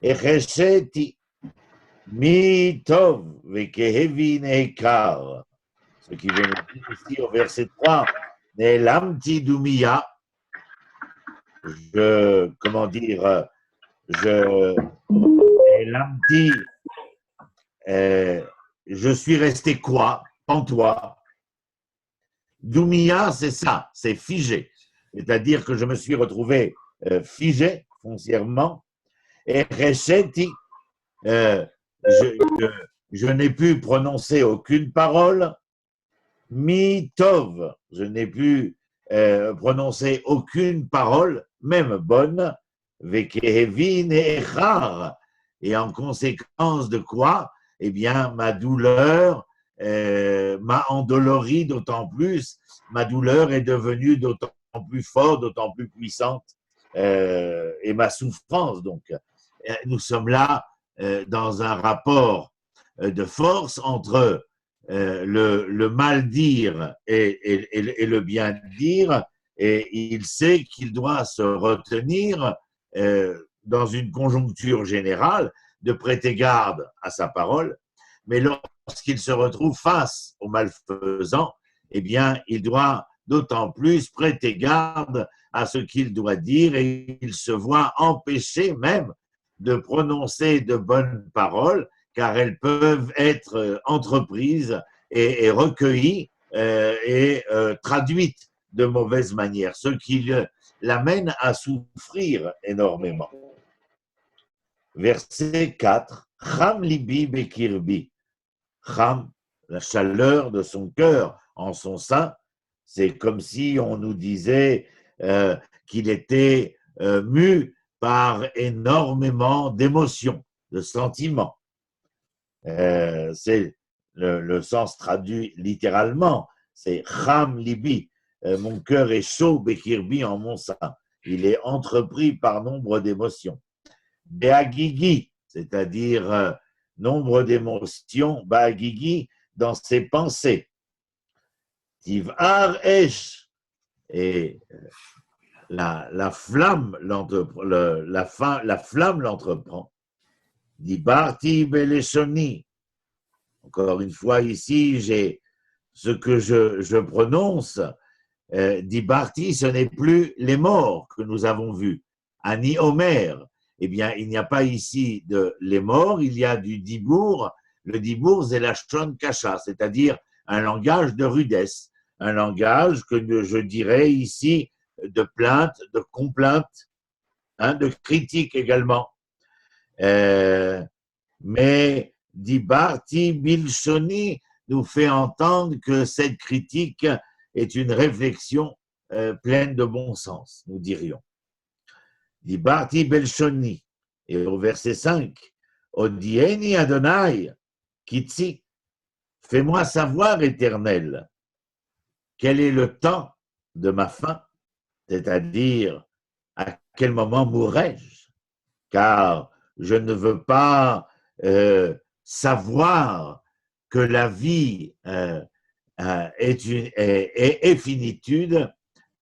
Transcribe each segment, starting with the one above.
Echesheti mi tov vekehevi nekar. Ce qui veut nous dire ici au verset 3, Nelamti Dumia, comment dire, Nelamti, je suis resté quoi, pantois. Dumia, c'est ça, c'est figé. C'est-à-dire que je me suis retrouvé figé foncièrement. Et Resheti, je n'ai pu prononcer aucune parole. Mi tov, je n'ai pu prononcer aucune parole, même bonne. Vekehevin et echar. Et en conséquence de quoi, eh bien, ma douleur m'a endolori d'autant plus, ma douleur est devenue d'autant plus forte, d'autant plus puissante, et ma souffrance, donc. Nous sommes là dans un rapport de force entre le mal dire et le bien dire, et il sait qu'il doit se retenir dans une conjoncture générale de prêter garde à sa parole, mais lorsqu'il se retrouve face au malfaisant, eh bien, il doit d'autant plus prêter garde à ce qu'il doit dire, et il se voit empêché même de prononcer de bonnes paroles, car elles peuvent être entreprises et recueillies et traduites de mauvaise manière, ce qui l'amène à souffrir énormément. Verset 4, Cham libi bekirbi. Cham, la chaleur de son cœur en son sein, c'est comme si on nous disait qu'il était mu par énormément d'émotions, de sentiments. C'est le sens traduit littéralement, c'est Cham libi, mon cœur est chaud, Bekirbi en mon sein. Il est entrepris par nombre d'émotions. Beagigi, c'est-à-dire nombre d'émotions, Beagigi, dans ses pensées. Tivar Esh, et la flamme l'entreprend. Dibarti beleshoni. Encore une fois, ici, j'ai ce que je prononce. Dibarti, ce n'est plus les morts que nous avons vus. Ani Omer. Eh bien, il n'y a pas ici de les morts, il y a du dibour. Le dibour, c'est la shon kasha, c'est-à-dire un langage de rudesse, un langage que je dirais ici de plainte, de complainte, de critique également. Mais Dibarti Bilshoni nous fait entendre que cette critique est une réflexion pleine de bon sens, nous dirions. Dibarti Belshoni, et au verset 5, Odieni Adonai, Kitsi, fais-moi savoir, Éternel, quel est le temps de ma fin, c'est-à-dire à quel moment mourrai-je, car je ne veux pas savoir que la vie est finitude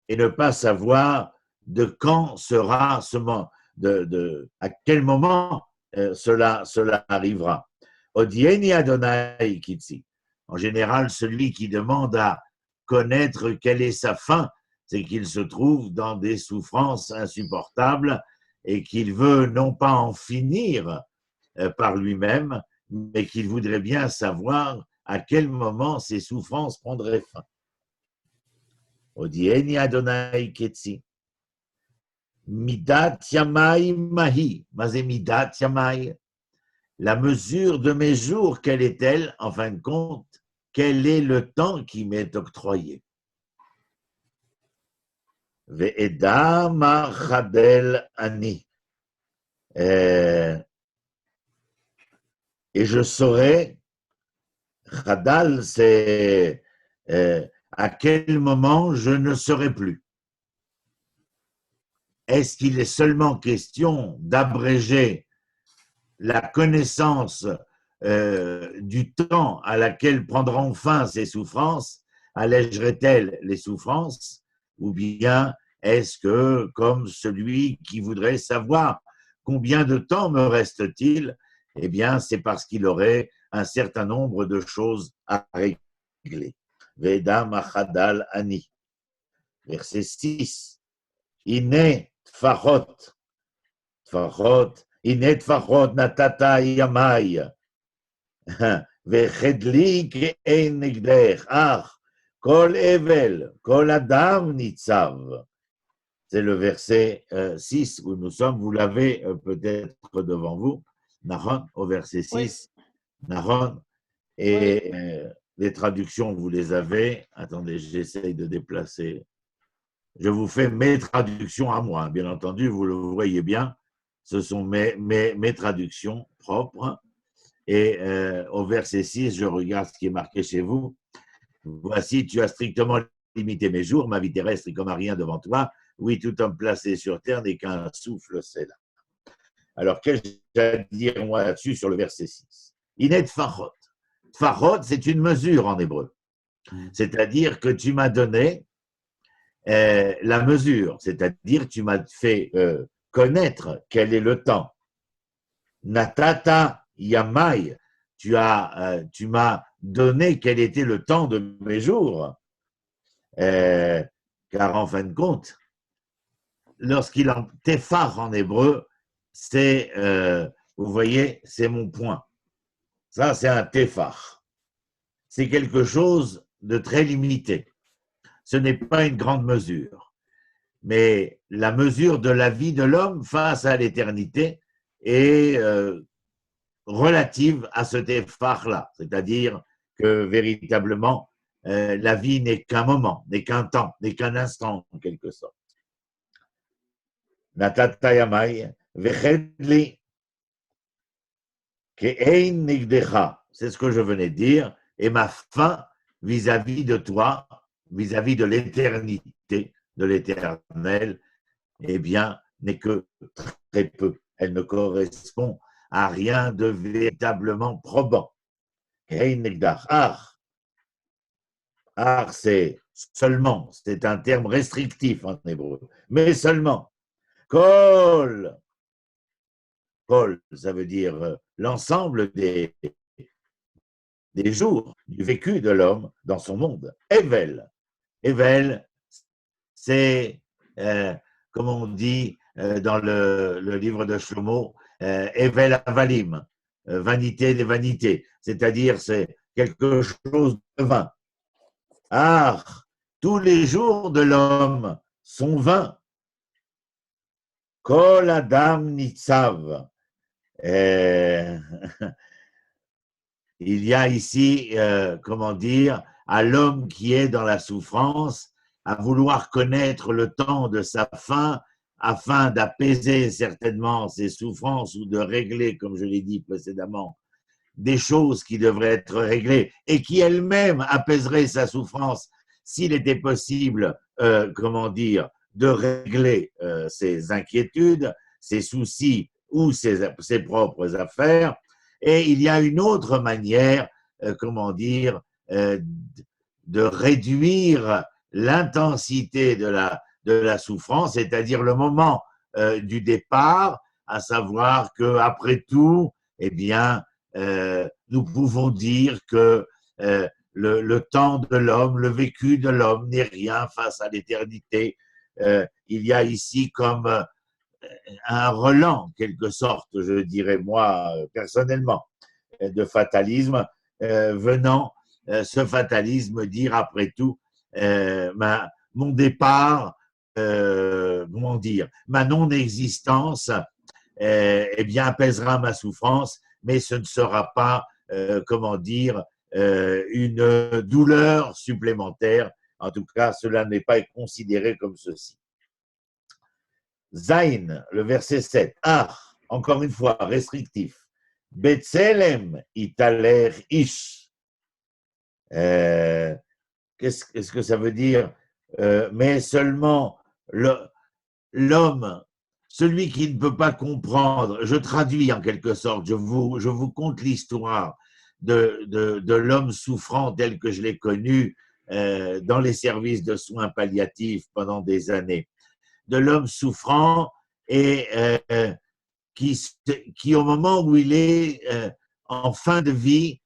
et ne pas savoir de quand sera à quel moment cela arrivera. Odieni Adonai Kitsi. En général, celui qui demande à connaître quelle est sa fin, c'est qu'il se trouve dans des souffrances insupportables et qu'il veut non pas en finir par lui-même, mais qu'il voudrait bien savoir à quel moment ces souffrances prendraient fin. Odieni Adonai Ketsi. Midat Yamai Mahi. Mazé Midat Yamai. La mesure de mes jours, quelle est-elle, en fin de compte? Quel est le temps qui m'est octroyé? Ve'eda ma chadel ani. Et je saurai, chadal, c'est à quel moment je ne serai plus. Est-ce qu'il est seulement question d'abréger la connaissance du temps à laquelle prendront fin ces souffrances? Allègerait-elle les souffrances? Ou bien est-ce que, comme celui qui voudrait savoir Combien de temps me reste-t-il? Eh bien, c'est parce qu'il aurait un certain nombre de choses à régler. Veda Machadal Ani. Verset 6. Ine Tfachot. Tfachot. Ine Tfachot Natata Yamai. וחדלי כאין נגדך, אך כל אבל, כל אדם ניצב. C'est le verset 6 où nous sommes, vous l'avez peut-être devant vous, Nahon, au verset 6, oui. Nahon, et oui. Les traductions, vous les avez. Attendez, j'essaye de déplacer. Je vous fais mes traductions à moi, bien entendu, vous le voyez bien, ce sont mes traductions propres. Et au verset 6, je regarde ce qui est marqué chez vous. Voici, tu as strictement limité mes jours, ma vie terrestre est comme un rien devant toi. Oui, tout homme placé sur terre n'est qu'un souffle, c'est là. Alors, qu'est-ce que j'ai à dire, moi, là-dessus, sur le verset 6? Inet Tfachot. Tfachot, c'est une mesure en hébreu. C'est-à-dire que tu m'as donné la mesure. C'est-à-dire que tu m'as fait connaître quel est le temps. Natata Yamai. Tu m'as donné quel était le temps de mes jours. Car en fin de compte, lorsqu'il en téphar en hébreu, c'est, vous voyez, c'est mon point. Ça, c'est un téphar. C'est quelque chose de très limité. Ce n'est pas une grande mesure. Mais la mesure de la vie de l'homme face à l'éternité est relative à ce téphar-là. C'est-à-dire que véritablement, la vie n'est qu'un moment, n'est qu'un temps, n'est qu'un instant, en quelque sorte. Natata yamai vechedli ke'ein nigdecha. C'est ce que je venais de dire. Et ma fin vis-à-vis de toi, vis-à-vis de l'éternité, de l'éternel, eh bien, n'est que très peu. Elle ne correspond à rien de véritablement probant. Ke'ein nigdach. C'est seulement, c'est un terme restrictif en hébreu, mais seulement. Kol, ça veut dire l'ensemble des jours du vécu de l'homme dans son monde. Evel, c'est, comme on dit dans le livre de Shlomo, Evel Avalim, vanité des vanités, c'est-à-dire c'est quelque chose de vain. Tous les jours de l'homme sont vains. Kol Adam Nitzav. Il y a ici, comment dire, à l'homme qui est dans la souffrance, à vouloir connaître le temps de sa fin afin d'apaiser certainement ses souffrances ou de régler, comme je l'ai dit précédemment, des choses qui devraient être réglées et qui elles-mêmes apaiseraient sa souffrance s'il était possible, comment dire, de régler ses inquiétudes, ses soucis ou ses propres affaires. Et il y a une autre manière, comment dire, de réduire l'intensité de la souffrance, c'est-à-dire le moment du départ, à savoir qu'après tout, eh bien, nous pouvons dire que le temps de l'homme, le vécu de l'homme n'est rien face à l'éternité. Il y a ici comme un relent, en quelque sorte, je dirais moi, personnellement, de fatalisme, venant ce fatalisme dire après tout, mon départ, comment dire, ma non-existence, eh bien, apaisera ma souffrance, mais ce ne sera pas, comment dire, une douleur supplémentaire. En tout cas, cela n'est pas considéré comme ceci. Zain, le verset 7. Encore une fois, restrictif. Betselem italer ish. Qu'est-ce que ça veut dire? Mais seulement l'homme, celui qui ne peut pas comprendre, je traduis en quelque sorte, je vous conte l'histoire de l'homme souffrant tel que je l'ai connu dans les services de soins palliatifs pendant des années. De l'homme souffrant et qui au moment où il est en fin de vie,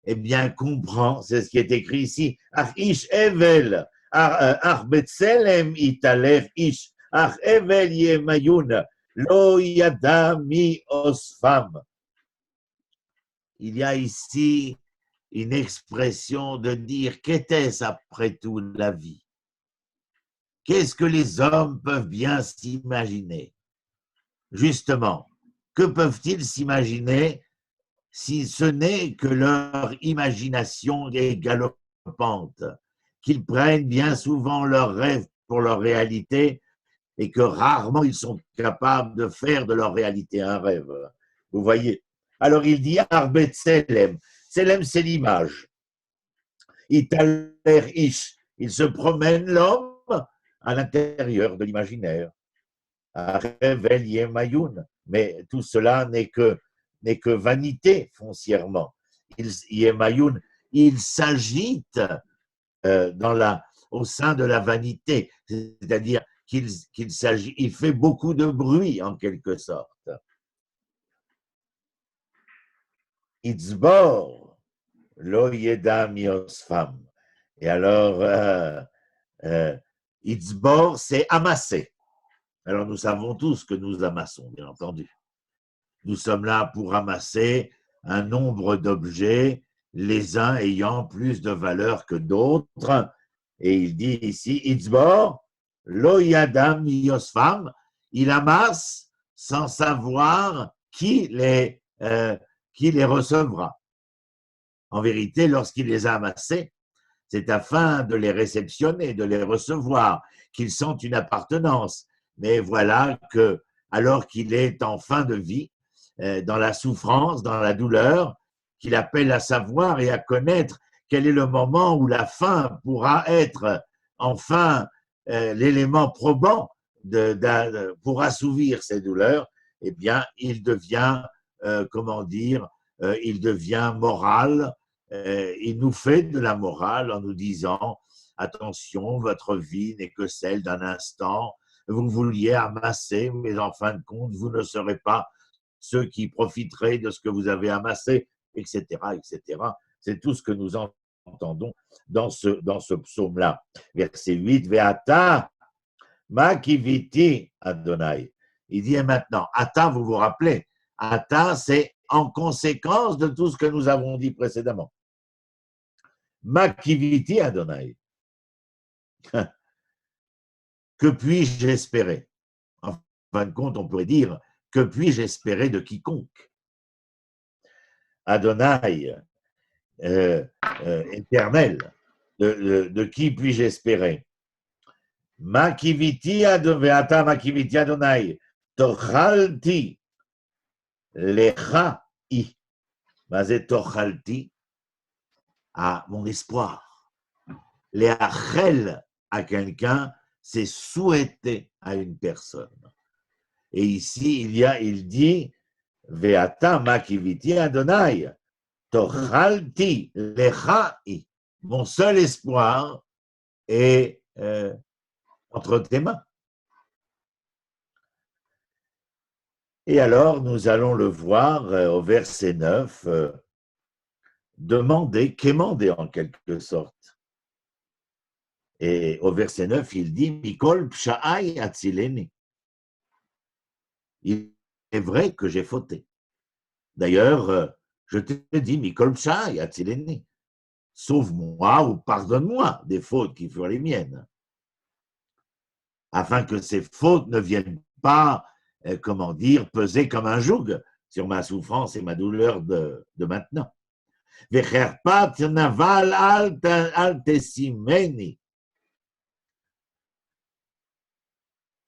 eh bien, comprend, c'est ce qui est écrit ici, Ach ish evel, ach betzelem italef ish, ach evel yemayun, lo yada mi osfam. Il y a ici une expression de dire qu'était-ce après tout la vie? Qu'est-ce que les hommes peuvent bien s'imaginer? Justement, que peuvent-ils s'imaginer si ce n'est que leur imagination est galopante, qu'ils prennent bien souvent leurs rêves pour leur réalité et que rarement ils sont capables de faire de leur réalité un rêve. Vous voyez? Alors il dit Arbet Selem. Selem, c'est l'image. Italer Ish. Il se promène l'homme à l'intérieur de l'imaginaire. Revel Yemayoun. Mais tout cela n'est que vanité foncièrement. Yemayoun, il s'agite au sein de la vanité, c'est-à-dire il fait beaucoup de bruit en quelque sorte. Itzbor, lo yeda miosfam. Et alors, Itzbor, c'est amasser. Alors nous savons tous que nous amassons, bien entendu. Nous sommes là pour amasser un nombre d'objets, les uns ayant plus de valeur que d'autres. Et il dit ici, Itzbor, lo yadam yosfam, il amasse sans savoir qui les recevra. En vérité, lorsqu'il les a amassés, c'est afin de les réceptionner, de les recevoir, qu'ils sentent une appartenance. Mais voilà que, alors qu'il est en fin de vie, dans la souffrance, dans la douleur, qu'il appelle à savoir et à connaître quel est le moment où la fin pourra être enfin l'élément probant pour assouvir ces douleurs, eh bien, il devient, il devient moral. Il nous fait de la morale en nous disant attention, votre vie n'est que celle d'un instant. Vous vouliez amasser, mais en fin de compte, vous ne serez pas ceux qui profiteraient de ce que vous avez amassé, etc., etc. C'est tout ce que nous entendons dans ce psaume-là. Verset 8, Ve'ata ma kiviti Adonai. Il dit maintenant, Ata, vous vous rappelez, Ata, c'est en conséquence de tout ce que nous avons dit précédemment. Ma kiviti Adonai. Que puis-je espérer? En fin de compte, on pourrait dire, que puis-je espérer de quiconque? Adonai, éternel, de qui puis-je espérer? Makiviti Adonai, Makiviti Adonai, Tochalti, Lecha I. Mazé Tochalti, à mon espoir. Leachel à quelqu'un, c'est souhaiter à une personne. Et ici, il dit, Veata Makiviti Adonai, Tochalti Lecha I. Mon seul espoir est entre tes mains. Et alors, nous allons le voir au verset 9, quémander en quelque sorte. Et au verset 9, il dit, Mikol psha'ai atzileni. Il est vrai que j'ai fauté. D'ailleurs, je te dis, Mikol psha'ai atzileni. Sauve-moi ou pardonne-moi des fautes qui furent les miennes. Afin que ces fautes ne viennent pas, peser comme un joug sur ma souffrance et ma douleur de maintenant. Vecherpat naval al tesimeni.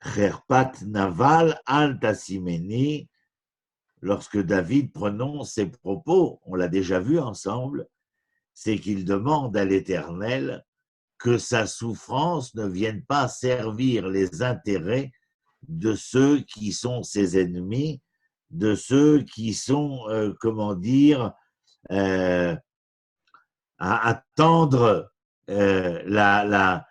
Cherpat naval al tasimeni. Lorsque David prononce ces propos, on l'a déjà vu ensemble, c'est qu'il demande à l'Éternel que sa souffrance ne vienne pas servir les intérêts de ceux qui sont ses ennemis, de ceux qui sont, à attendre la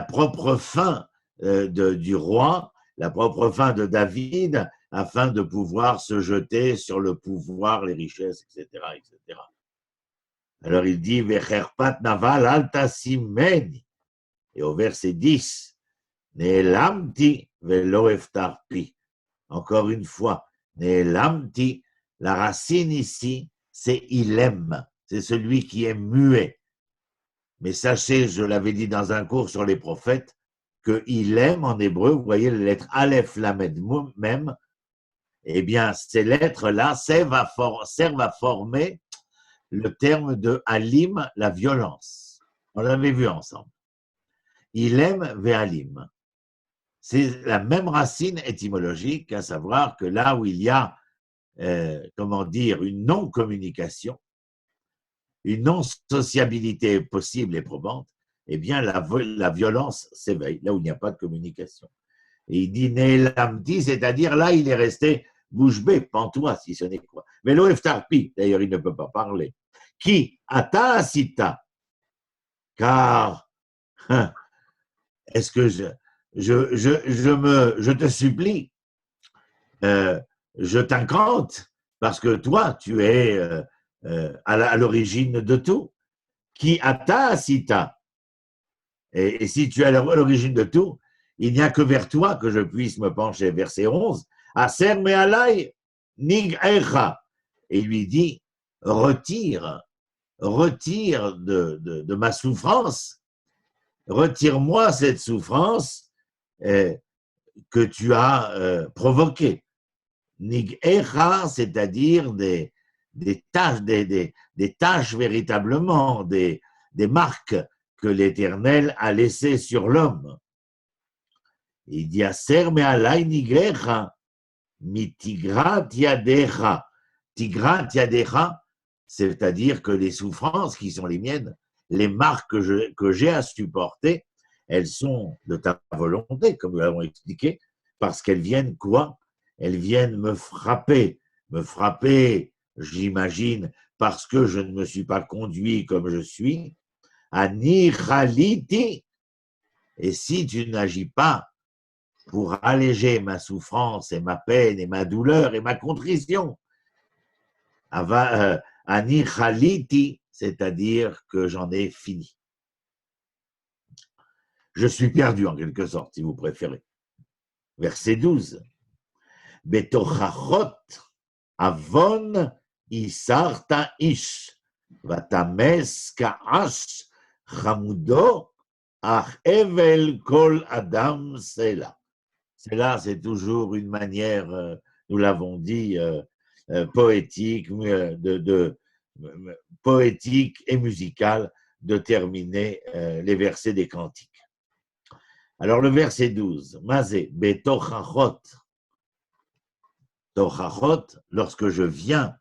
propre fin du roi, la propre fin de David, afin de pouvoir se jeter sur le pouvoir, les richesses, etc., etc. Alors il dit, Vecherpat naval alta simeni. Et au verset 10, Ne'elamti velo eftarpi. Encore une fois, Ne'elamti, la racine ici, c'est ilem, c'est celui qui est muet. Mais sachez, je l'avais dit dans un cours sur les prophètes, que ilem en hébreu, vous voyez les lettres Aleph, Lamed, même, eh bien, ces lettres-là servent à former le terme de alim, la violence. On l'avait vu ensemble. Ilem ve'alim. C'est la même racine étymologique, à savoir que là où il y a, comment dire, une non-communication, une non-sociabilité possible et probante, eh bien la violence s'éveille, là où il n'y a pas de communication. Et il dit Ne'elamti, c'est-à-dire là il est resté bouche bée, pantois, si ce n'est quoi. Mais l'Oeftarpi, d'ailleurs il ne peut pas parler. Qui ata asita, car est-ce que je te supplie, je t'incante, parce que toi, tu es à l'origine de tout. Qui ata asita. Et si tu es à l'origine de tout, il n'y a que vers toi que je puisse me pencher. Verset 11. Aser me alai nig echa. Et il lui dit, retire de ma souffrance, retire-moi cette souffrance que tu as provoquée. Nig echa, c'est-à-dire des tâches, des tâches véritablement, des marques que l'Éternel a laissées sur l'homme. Il dit Aser me alai nigrecha, mitigrat yadecha. Tigrat yadecha, c'est-à-dire que les souffrances qui sont les miennes, les marques que j'ai à supporter, elles sont de ta volonté, comme nous l'avons expliqué, parce qu'elles viennent quoi? Elles viennent me frapper, j'imagine, parce que je ne me suis pas conduit comme je suis, ani chaliti, et si tu n'agis pas pour alléger ma souffrance et ma peine et ma douleur et ma contrition, ani chaliti, c'est-à-dire que j'en ai fini. Je suis perdu en quelque sorte, si vous préférez. Verset 12. Betochachot avon isarta ish, vatames ka'ash chamudo ach evel kol adam sela. Cela, c'est toujours une manière, nous l'avons dit, poétique, poétique et musicale de terminer les versets des cantiques. Alors le verset 12, Mazé, betochachot, tochachot, lorsque je viens,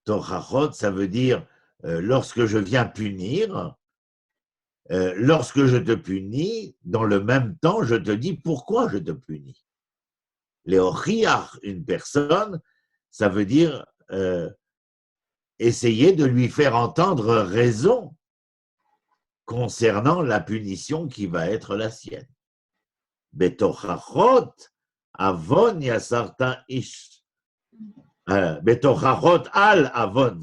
tochachot, ça veut dire lorsque je viens punir, lorsque je te punis, dans le même temps, je te dis pourquoi je te punis. Léochiach, une personne, ça veut dire essayer de lui faire entendre raison concernant la punition qui va être la sienne. Betochachot, avon yasarta ish. Betochachot al avon,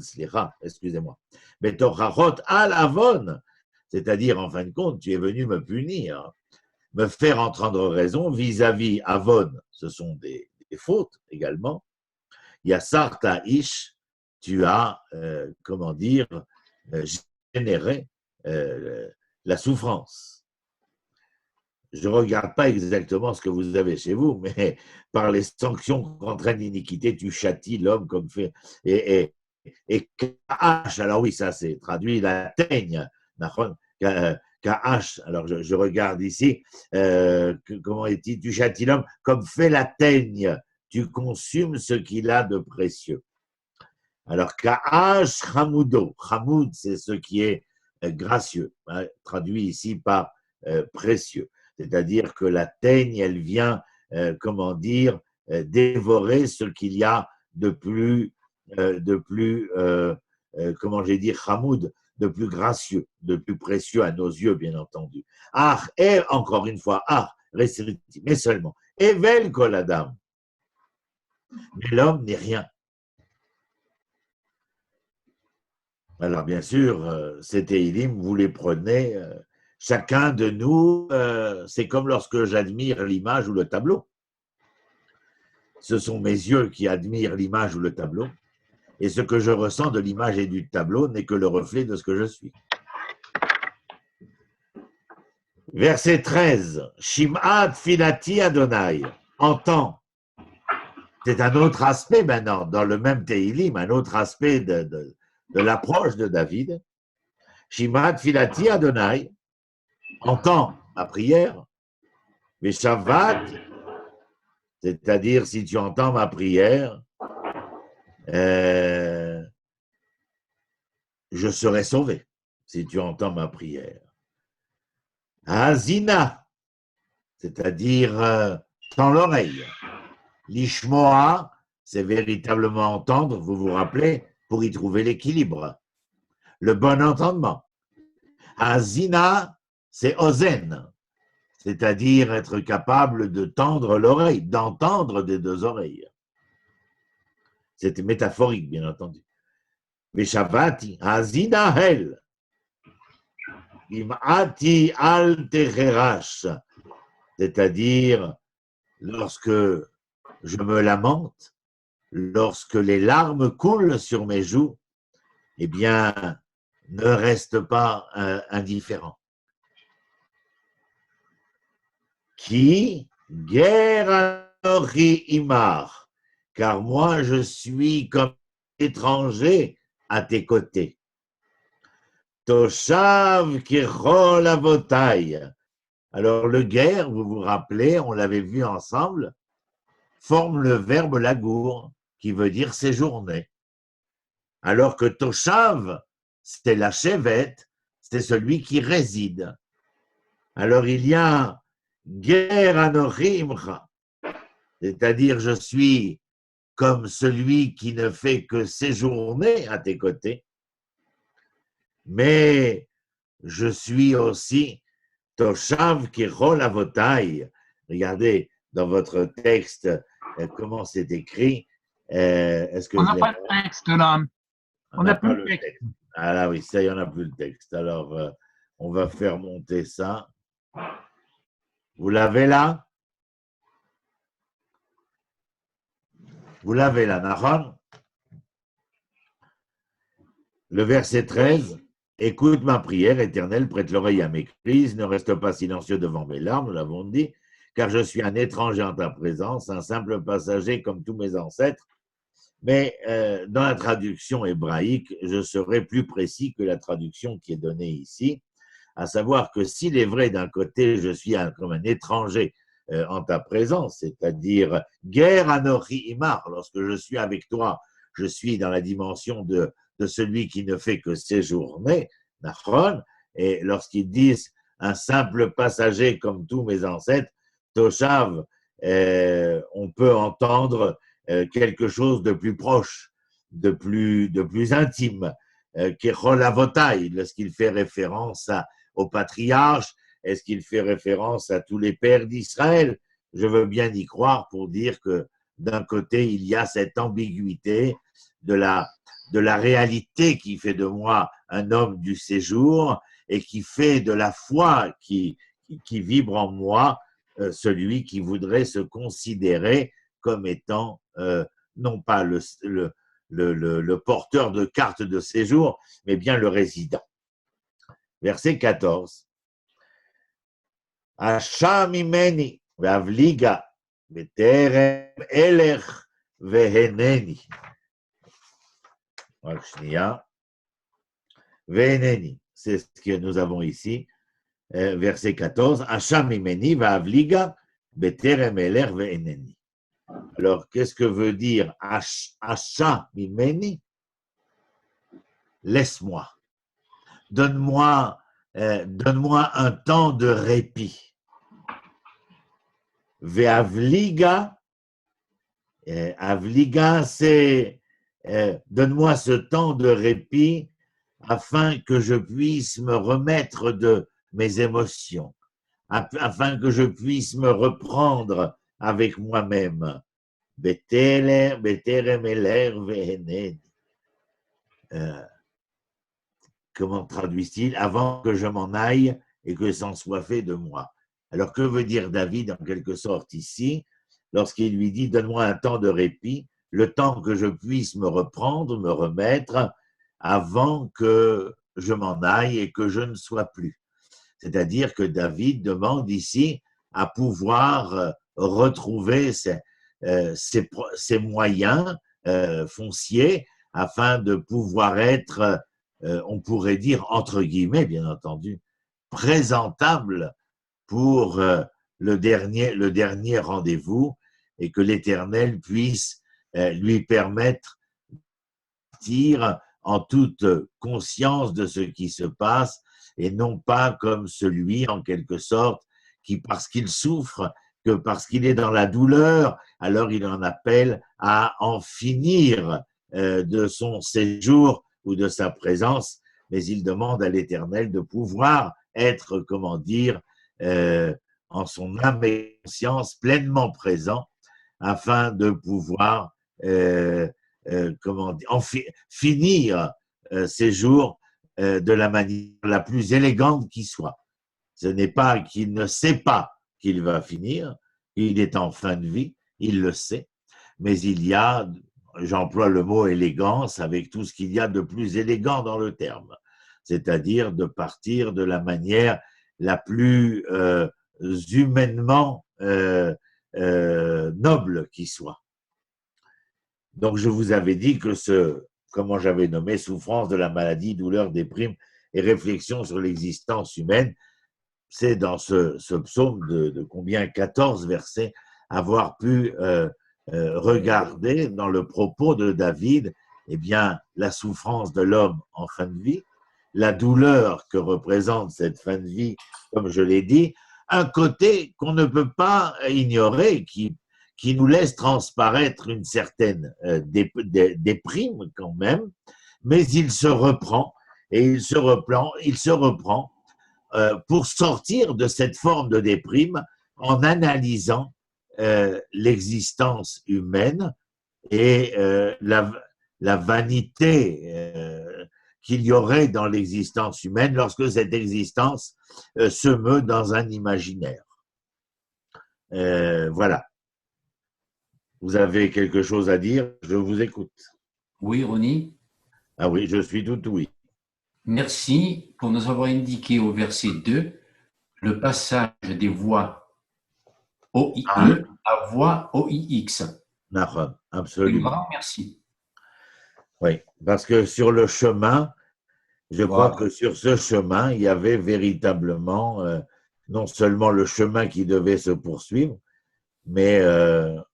excusez-moi. Betochachot al avon, c'est-à-dire, en fin de compte, tu es venu me punir, me faire entendre raison vis-à-vis avon, ce sont des fautes également. Yasarta ish, tu as, comment dire, généré la souffrance. Je ne regarde pas exactement ce que vous avez chez vous, mais par les sanctions qu'entraîne l'iniquité, tu châties l'homme comme fait. Et Ka'ash, alors oui, ça c'est traduit la teigne. Ka'ash, alors je regarde ici, comment est-il? Tu châties l'homme comme fait la teigne, tu consumes ce qu'il a de précieux. Alors, Ka'ash Hamudo, Hamoud, c'est ce qui est gracieux, hein, traduit ici par précieux. C'est-à-dire que la teigne, elle vient, comment dire, dévorer ce qu'il y a de plus, comment j'ai dit, Hamoud, de plus gracieux, de plus précieux à nos yeux, bien entendu. Ah, et encore une fois, restrictif, mais seulement. Evel kol adam. Mais l'homme n'est rien. Alors, bien sûr, ces Tehillim, vous les prenez, chacun de nous, c'est comme lorsque j'admire l'image ou le tableau. Ce sont mes yeux qui admirent l'image ou le tableau, et ce que je ressens de l'image et du tableau n'est que le reflet de ce que je suis. Verset 13, Shim'at filati Adonai, entends. C'est un autre aspect maintenant, dans le même Tehillim, un autre aspect de l'approche de David. Shim'at filati Adonai, entends ma prière, mais Shabbat, c'est-à-dire si tu entends ma prière, je serai sauvé, si tu entends ma prière. Azina, c'est-à-dire dans l'oreille. L'ishmoa, c'est véritablement entendre, vous vous rappelez, pour y trouver l'équilibre, le bon entendement. Azina, c'est ozen, c'est-à-dire être capable de tendre l'oreille, d'entendre des deux oreilles. C'était métaphorique, bien entendu. Veshavati, Azina hel, imati al techerash, c'est-à-dire lorsque je me lamente, lorsque les larmes coulent sur mes joues, eh bien, ne reste pas indifférent. Qui guerre anori imar, car moi je suis comme étranger à tes côtés. Toshav kichol avotai. Alors le guerre, vous vous rappelez, on l'avait vu ensemble, forme le verbe lagour, qui veut dire séjourner. Alors que Toshav, c'est la chevette, c'est celui qui réside. Alors il y a Ger anochimcha, c'est-à-dire je suis comme celui qui ne fait que séjourner à tes côtés, mais je suis aussi Toshav Kichol Avotai. Regardez dans votre texte comment c'est écrit. Est-ce que on n'a pas le texte là. On n'a pas le texte. Ah là oui, ça y en a plus le texte. Alors on va faire monter ça. Vous l'avez là? Vous l'avez là, Nahon? Le verset 13. Écoute ma prière, Éternel, prête l'oreille à mes crises, ne reste pas silencieux devant mes larmes, nous l'avons dit, car je suis un étranger en ta présence, un simple passager comme tous mes ancêtres. Mais dans la traduction hébraïque, je serai plus précis que la traduction qui est donnée ici, à savoir que s'il est vrai d'un côté, je suis comme un étranger en ta présence, c'est-à-dire guerre anochi imar, lorsque je suis avec toi, je suis dans la dimension de celui qui ne fait que séjourner, Nachron, et lorsqu'ils disent un simple passager comme tous mes ancêtres, Toshav, on peut entendre quelque chose de plus proche, de plus intime, Kechol Avotai, lorsqu'il fait référence au patriarche, est-ce qu'il fait référence à tous les pères d'Israël? Je veux bien y croire pour dire que d'un côté, il y a cette ambiguïté de la réalité qui fait de moi un homme du séjour et qui fait de la foi qui vibre en moi celui qui voudrait se considérer comme étant non pas le porteur de carte de séjour, mais bien le résident. Verset 14. Asha mimeni ve'avliga ve'terem elech ve'heneni. Ve'heneni, c'est ce que nous avons ici. Verset 14. Asha mimeni ve'avliga ve'terem elech ve'heneni. Alors, qu'est-ce que veut dire Asha mimeni? Laisse-moi. Donne-moi un temps de répit. Ve'avliga, avliga, c'est donne-moi ce temps de répit afin que je puisse me remettre de mes émotions, afin que je puisse me reprendre avec moi-même. Beterem eler vehened. Comment traduit-il? Avant que je m'en aille et que c'en soit fait de moi. Alors, que veut dire David, en quelque sorte, ici, lorsqu'il lui dit « Donne-moi un temps de répit, le temps que je puisse me reprendre, me remettre, avant que je m'en aille et que je ne sois plus. » C'est-à-dire que David demande ici à pouvoir retrouver ses moyens fonciers afin de pouvoir être, on pourrait dire, entre guillemets, bien entendu, présentable pour le dernier rendez-vous et que l'Éternel puisse lui permettre de partir en toute conscience de ce qui se passe et non pas comme celui, en quelque sorte, qui, parce qu'il souffre, que parce qu'il est dans la douleur, alors il en appelle à en finir de son séjour ou de sa présence, mais il demande à l'Éternel de pouvoir être, comment dire, en son âme et conscience pleinement présent afin de pouvoir comment dire, finir ces jours de la manière la plus élégante qui soit. Ce n'est pas qu'il ne sait pas qu'il va finir, il est en fin de vie, il le sait, mais il y a, j'emploie le mot élégance avec tout ce qu'il y a de plus élégant dans le terme, c'est-à-dire de partir de la manière la plus humainement noble qui soit. Donc, je vous avais dit que comment j'avais nommé, souffrance de la maladie, douleur, déprime et réflexion sur l'existence humaine, c'est dans ce psaume de combien 14 versets, avoir pu regarder dans le propos de David, eh bien, la souffrance de l'homme en fin de vie, la douleur que représente cette fin de vie, comme je l'ai dit, un côté qu'on ne peut pas ignorer, qui nous laisse transparaître une certaine déprime quand même, mais il se reprend et il se reprend pour sortir de cette forme de déprime en analysant l'existence humaine et la vanité qu'il y aurait dans l'existence humaine lorsque cette existence se meut dans un imaginaire. Voilà. Vous avez quelque chose à dire? Je vous écoute. Oui, Ronnie. Ah oui, je suis tout oui. Merci pour nous avoir indiqué au verset 2 le passage des voix OIE à voix OIX. Absolument. Un grand merci. Oui, parce que sur le chemin, je crois que sur ce chemin, il y avait véritablement non seulement le chemin qui devait se poursuivre, mais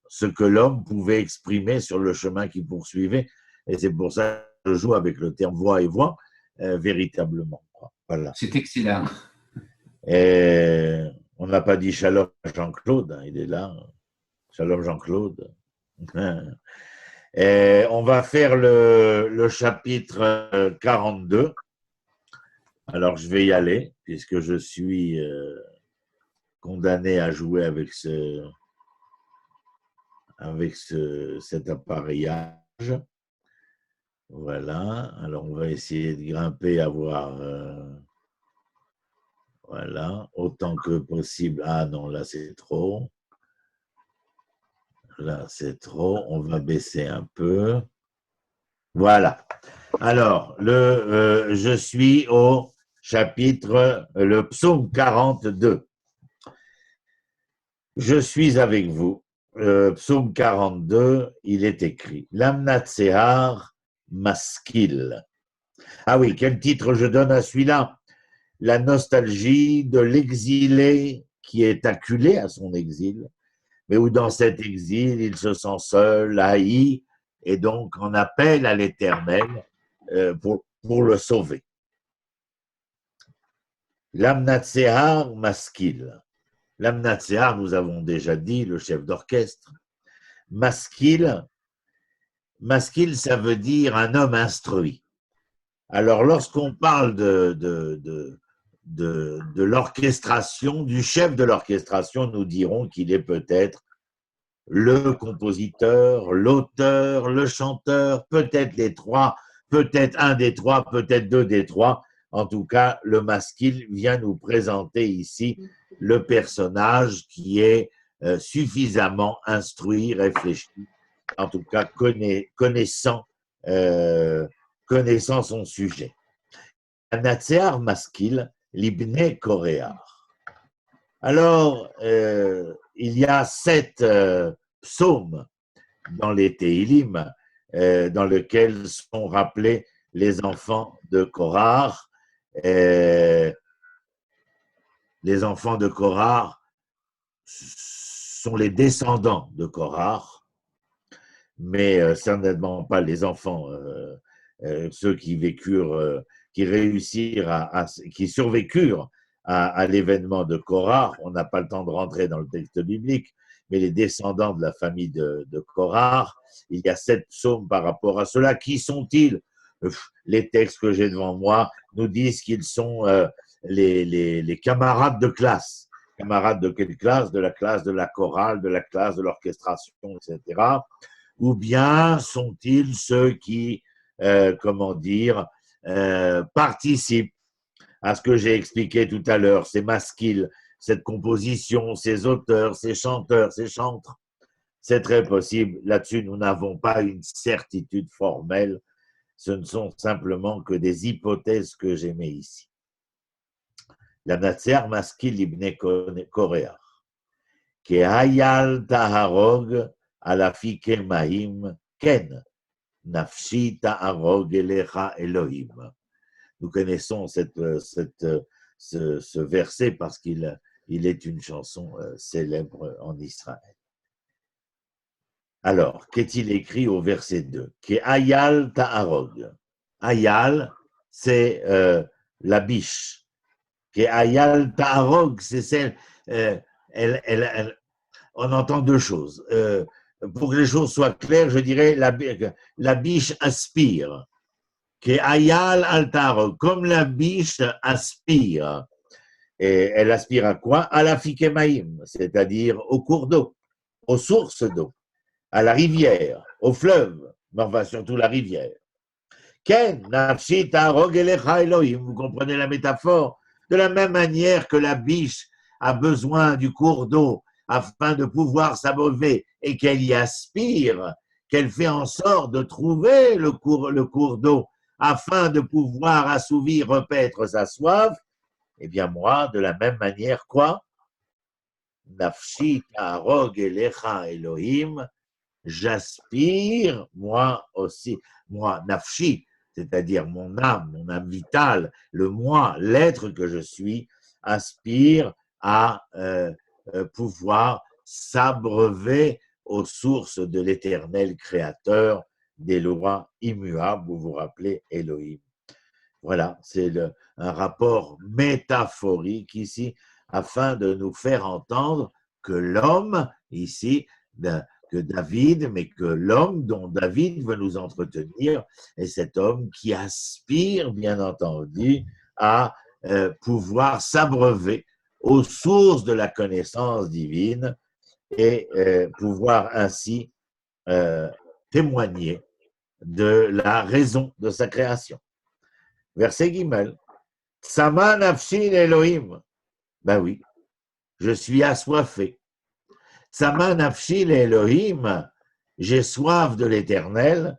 ce que l'homme pouvait exprimer sur le chemin qu'il poursuivait. Et c'est pour ça que je joue avec le terme voix et voix, véritablement. Voilà. C'est excellent. Et on n'a pas dit shalom à Jean-Claude, hein, il est là. Shalom Jean-Claude. Et on va faire le chapitre 42. Alors, je vais y aller, puisque je suis condamné à jouer avec cet appareillage. Voilà. Alors, on va essayer de grimper, avoir voilà, autant que possible. Ah non, là, c'est trop. Là, c'est trop. On va baisser un peu. Voilà. Alors, je suis au chapitre, le psaume 42. Je suis avec vous. Psaume 42, il est écrit Lamnatsehar Maskil. Ah oui, quel titre je donne à celui-là? La nostalgie de l'exilé qui est acculé à son exil, mais où dans cet exil, il se sent seul, haï, et donc on appelle à l'Éternel pour le sauver. Lamnatsehar Maskil. Lamnatsehar, nous avons déjà dit, le chef d'orchestre. Maskil, ça veut dire un homme instruit. Alors, lorsqu'on parle de l'orchestration, du chef de l'orchestration, nous dirons qu'il est peut-être le compositeur, l'auteur, le chanteur, peut-être les trois, peut-être un des trois, peut-être deux des trois. En tout cas, le Maskil vient nous présenter ici le personnage qui est suffisamment instruit, réfléchi, en tout cas connaissant son sujet. Anatsear Maskil, l'Ibné Coréar. Alors, il y a 7 psaumes dans les Teilim dans lesquels sont rappelés les enfants de Korah. Les enfants de Korah sont les descendants de Korah, mais certainement pas les enfants, ceux qui vécurent, qui réussirent, qui survécurent à l'événement de Korah. On n'a pas le temps de rentrer dans le texte biblique, mais les descendants de la famille de Korah, il y a 7 psaumes par rapport à cela. Qui sont-ils? Les textes que j'ai devant moi nous disent qu'ils sont les camarades de classe. Camarades de quelle classe? De la classe de la chorale, de la classe de l'orchestration, etc. Ou bien sont-ils ceux qui, participent à ce que j'ai expliqué tout à l'heure, ces maskils, cette composition, ces auteurs, ces chanteurs, ces chantres? C'est très possible. Là-dessus, nous n'avons pas une certitude formelle. Ce ne sont simplement que des hypothèses que j'émets ici. La Natser Maskil Ibn Korea. Ke hayal taharog alafike mahim ken nafshi taharog elecha Elohim. Nous connaissons ce verset parce qu'il est une chanson célèbre en Israël. Alors, qu'est-il écrit au verset 2? Ke hayal taharog. Hayal, c'est la biche. Ke hayal taharog, c'est celle. On entend deux choses. Pour que les choses soient claires, je dirais la biche aspire. Que ayal altar, comme la biche aspire. Et elle aspire à quoi? À la fikemaïm, c'est-à-dire au cours d'eau, aux sources d'eau, à la rivière, au fleuve, mais enfin surtout la rivière. Ken, nafshi ta'arog elecha Elohim, vous comprenez la métaphore? De la même manière que la biche a besoin du cours d'eau afin de pouvoir s'abreuver et qu'elle y aspire, qu'elle fait en sorte de trouver le cours d'eau afin de pouvoir assouvir, repaître sa soif, eh bien moi, de la même manière, quoi? Nafshi ta'arog elecha Elohim, j'aspire, moi aussi, moi, nafshi, c'est-à-dire mon âme vitale, le moi, l'être que je suis, aspire à pouvoir s'abreuver aux sources de l'éternel créateur des lois immuables, vous vous rappelez Elohim. Voilà, c'est un rapport métaphorique ici, afin de nous faire entendre que l'homme, ici, que David, mais que l'homme dont David veut nous entretenir est cet homme qui aspire, bien entendu, à pouvoir s'abreuver aux sources de la connaissance divine et pouvoir ainsi témoigner de la raison de sa création. Verset Gimel. Tsama nafshi Elohim. Ben oui, je suis assoiffé. Tsama nafshi Elohim. J'ai soif de l'éternel.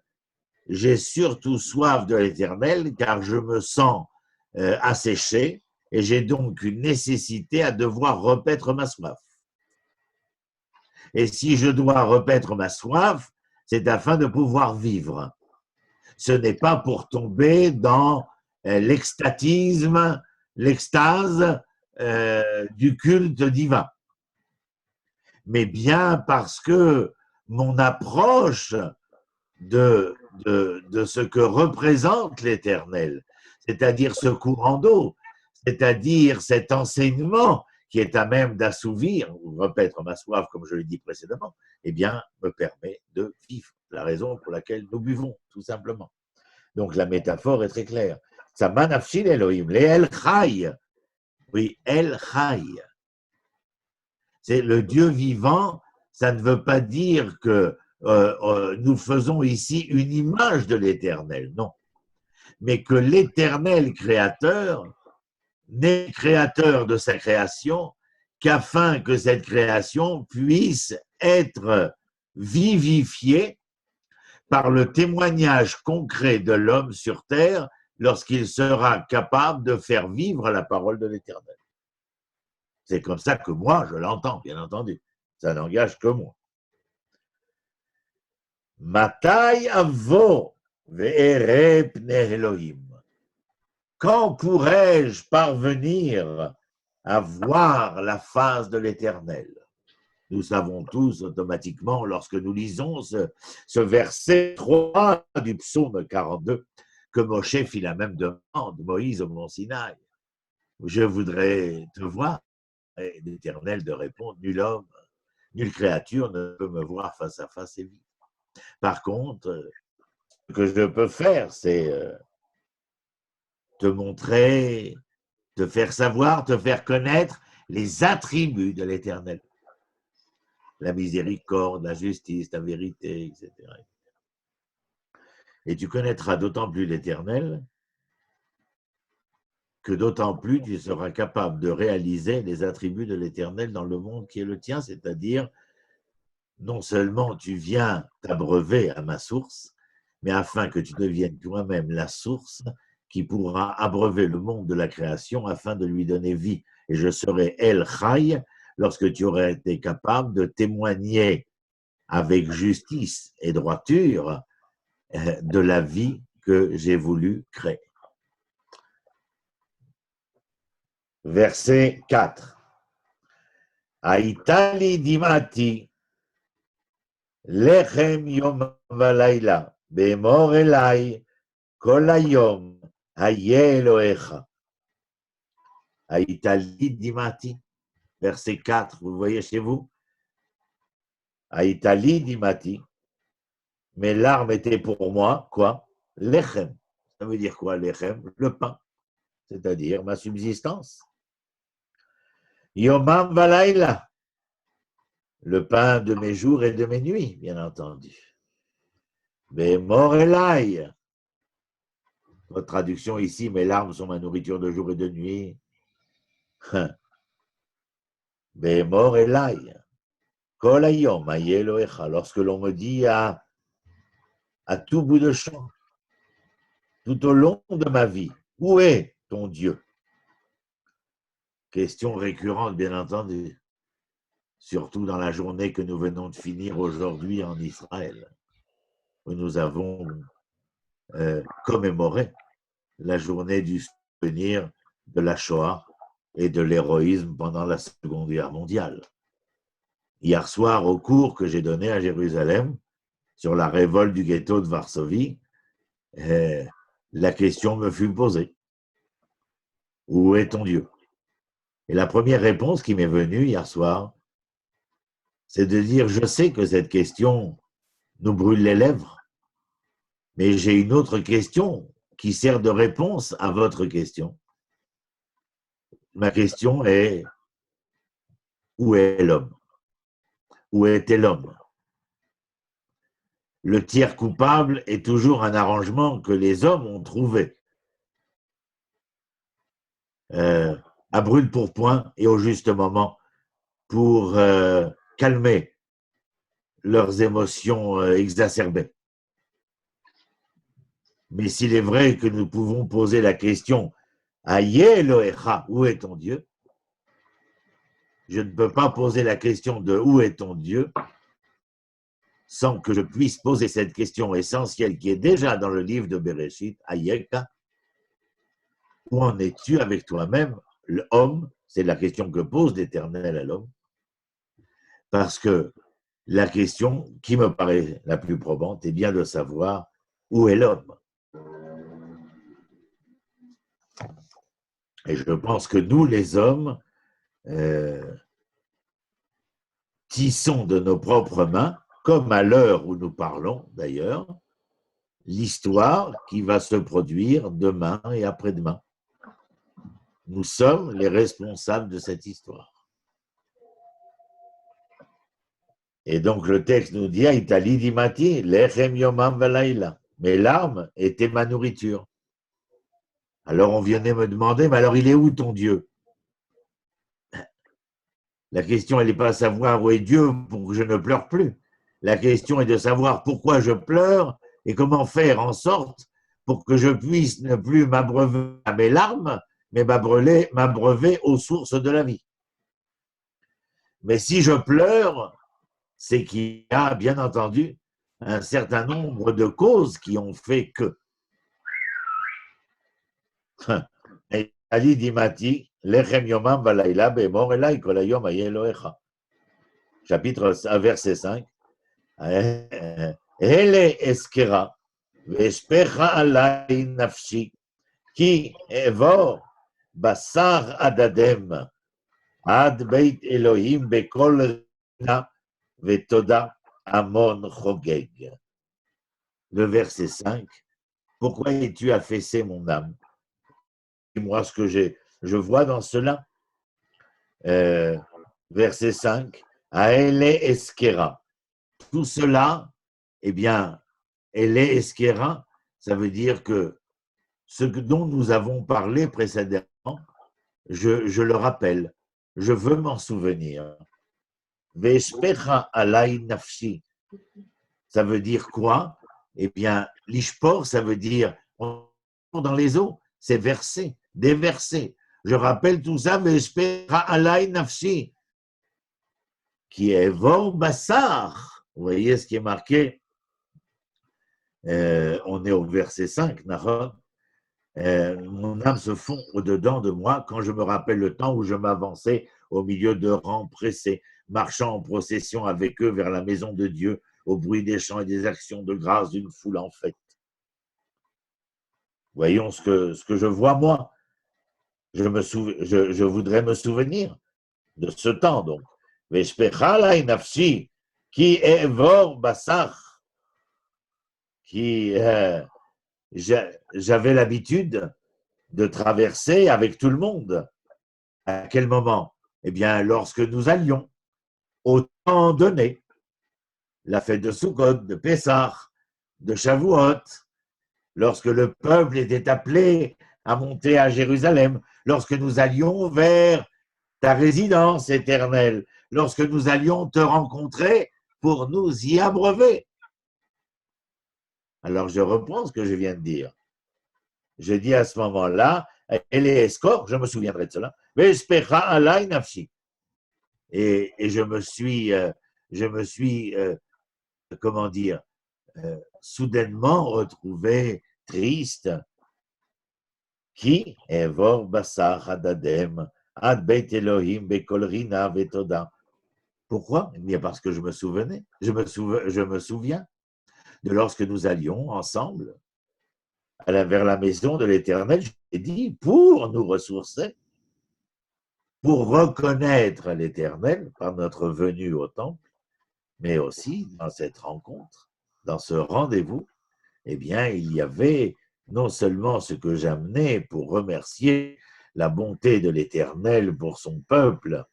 J'ai surtout soif de l'éternel car je me sens asséché et j'ai donc une nécessité à devoir repaître ma soif. Et si je dois repaître ma soif, c'est afin de pouvoir vivre. Ce n'est pas pour tomber dans l'extatisme, l'extase du culte divin, mais bien parce que mon approche de ce que représente l'Éternel, c'est-à-dire ce courant d'eau, c'est-à-dire cet enseignement qui est à même d'assouvir ou repaître ma soif, comme je l'ai dit précédemment, eh bien, me permet de vivre. La raison pour laquelle nous buvons, tout simplement. Donc, la métaphore est très claire. Tsama nafshi Elohim, le El Chai. Oui, El Chai. C'est le Dieu vivant, ça ne veut pas dire que nous faisons ici une image de l'Éternel, non. Mais que l'Éternel créateur n'est créateur de sa création qu'afin que cette création puisse être vivifiée par le témoignage concret de l'homme sur terre lorsqu'il sera capable de faire vivre la parole de l'Éternel. C'est comme ça que moi, je l'entends, bien entendu. Ça n'engage que moi. Matai avo ve'ere pnei Elohim. Quand pourrais-je parvenir à voir la face de l'Éternel? Nous savons tous automatiquement, lorsque nous lisons ce verset 3 du psaume 42, que Moshe fit la même demande, Moïse au mont Sinaï. Je voudrais te voir. Et l'Éternel de répondre, nul homme, nulle créature ne peut me voir face à face et vivre. Par contre, ce que je peux faire, c'est te montrer, te faire savoir, te faire connaître les attributs de l'Éternel. La miséricorde, la justice, la vérité, etc. Et tu connaîtras d'autant plus l'Éternel que d'autant plus tu seras capable de réaliser les attributs de l'Éternel dans le monde qui est le tien, c'est-à-dire non seulement tu viens t'abreuver à ma source, mais afin que tu deviennes toi-même la source qui pourra abreuver le monde de la création afin de lui donner vie. Et je serai El Chai lorsque tu aurais été capable de témoigner avec justice et droiture de la vie que j'ai voulu créer. Verset 4. Aitali dimati lechem yom valayla be'emor elai kol hayom hayeh Elohecha. Aitali dimati. Verset 4, vous le voyez chez vous? Aitali dimati. Mes larmes étaient pour moi, quoi? Lechem. Ça veut dire quoi, lechem? Le pain. C'est-à-dire ma subsistance. Yomam valayla. Le pain de mes jours et de mes nuits, bien entendu. Be'emor elai. Votre traduction ici, mes larmes sont ma nourriture de jour et de nuit. Be'emor elai. Kol hayom hayeh Elohecha. Lorsque l'on me dit à tout bout de champ, tout au long de ma vie, où est ton Dieu? Question récurrente, bien entendu, surtout dans la journée que nous venons de finir aujourd'hui en Israël, où nous avons commémoré la journée du souvenir de la Shoah et de l'héroïsme pendant la Seconde Guerre mondiale. Hier soir, au cours que j'ai donné à Jérusalem sur la révolte du ghetto de Varsovie, la question me fut posée. Où est ton Dieu? Et la première réponse qui m'est venue hier soir, c'est de dire, je sais que cette question nous brûle les lèvres, mais j'ai une autre question qui sert de réponse à votre question. Ma question est, où est l'homme? Où était l'homme? Le tiers coupable est toujours un arrangement que les hommes ont trouvé. À brûle-pourpoint et au juste moment pour calmer leurs émotions exacerbées. Mais s'il est vrai que nous pouvons poser la question Hayeh Elohecha, où est ton Dieu? Je ne peux pas poser la question de où est ton Dieu sans que je puisse poser cette question essentielle qui est déjà dans le livre de Bereshit, Hayeka. Où en es-tu avec toi-même? L'homme, c'est la question que pose l'Éternel à l'homme. Parce que la question qui me paraît la plus probante est bien de savoir où est l'homme. Et je pense que nous, les hommes, tissons de nos propres mains, comme à l'heure où nous parlons d'ailleurs, l'histoire qui va se produire demain et après-demain. Nous sommes les responsables de cette histoire. Et donc le texte nous dit, Itali dimati, lechem yomam velaila. Mes larmes étaient ma nourriture. Alors on venait me demander, mais alors il est où ton Dieu? La question, elle n'est pas à savoir où est Dieu pour que je ne pleure plus. La question est de savoir pourquoi je pleure et comment faire en sorte pour que je puisse ne plus m'abreuver à mes larmes, mais m'abreuver aux sources de la vie. Mais si je pleure, c'est qu'il y a, bien entendu, un certain nombre de causes qui ont fait que. Ali dimati, lechem yomam valayla be'mor elai kol hayom hayeh Elohecha. Chapitre 1, verset 5. Hele eskera, ve'eshpecha alai nafshi, ki evor basar adadem, ad beit Elohim bekol rina ve'toda amon chogeg. Le verset 5. Pourquoi es-tu affaissé, mon âme? Dis-moi ce que je vois dans cela. Verset 5. Aele eskera. Tout cela, eh bien, elle est esquera, ça veut dire que ce dont nous avons parlé précédemment, je le rappelle, je veux m'en souvenir. Veshpecha alai nafshi, ça veut dire quoi? Eh bien, l'ishpor, ça veut dire dans les eaux, c'est verser, déverser. Je rappelle tout ça, veshpecha alai nafshi, qui est vor bassar. Vous voyez ce qui est marqué? On est au verset 5, mon âme se fond au-dedans de moi quand je me rappelle le temps où je m'avançais au milieu de rangs pressés, marchant en procession avec eux vers la maison de Dieu, au bruit des chants et des actions de grâce d'une foule en fête. Voyons ce que je vois moi. Je voudrais me souvenir de ce temps, donc. Veshpechalai nafshi, qui est vor bassar, qui j'avais l'habitude de traverser avec tout le monde. À quel moment? Eh bien, lorsque nous allions au temps donné, la fête de Sukkot, de Pessah, de Shavuot, lorsque le peuple était appelé à monter à Jérusalem, lorsque nous allions vers ta résidence éternelle, lorsque nous allions te rencontrer pour nous y abreuver. Alors, je reprends ce que je viens de dire. Je dis à ce moment-là, elle est escort, je me souviendrai de cela, et je me suis comment dire, soudainement retrouvé triste. Qui evor basar hadadem ad beit Elohim bekol rina vetoda. Pourquoi? Eh bien parce que je me souviens de lorsque nous allions ensemble vers la maison de l'Éternel, j'ai dit, pour nous ressourcer, pour reconnaître l'Éternel par notre venue au temple, mais aussi dans cette rencontre, dans ce rendez-vous, eh bien, il y avait non seulement ce que j'amenais pour remercier la bonté de l'Éternel pour son peuple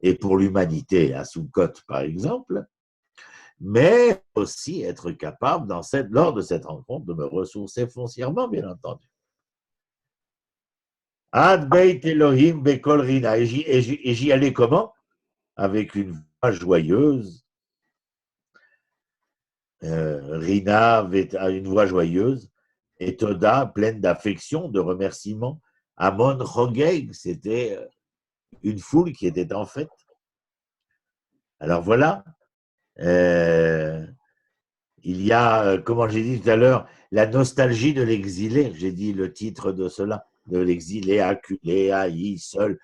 et pour l'humanité, à Sukkot par exemple, mais aussi être capable, lors de cette rencontre, de me ressourcer foncièrement, bien entendu. Ad Beit Elohim Bekol Rina. Et j'y allais comment? Avec une voix joyeuse. Rina a une voix joyeuse. Et Toda, pleine d'affection, de remerciements. Amon Chogeg, c'était une foule qui était en fête. Alors voilà. Il y a, comme j'ai dit tout à l'heure, la nostalgie de l'exilé. J'ai dit le titre de cela, de l'exilé acculé, haï, seul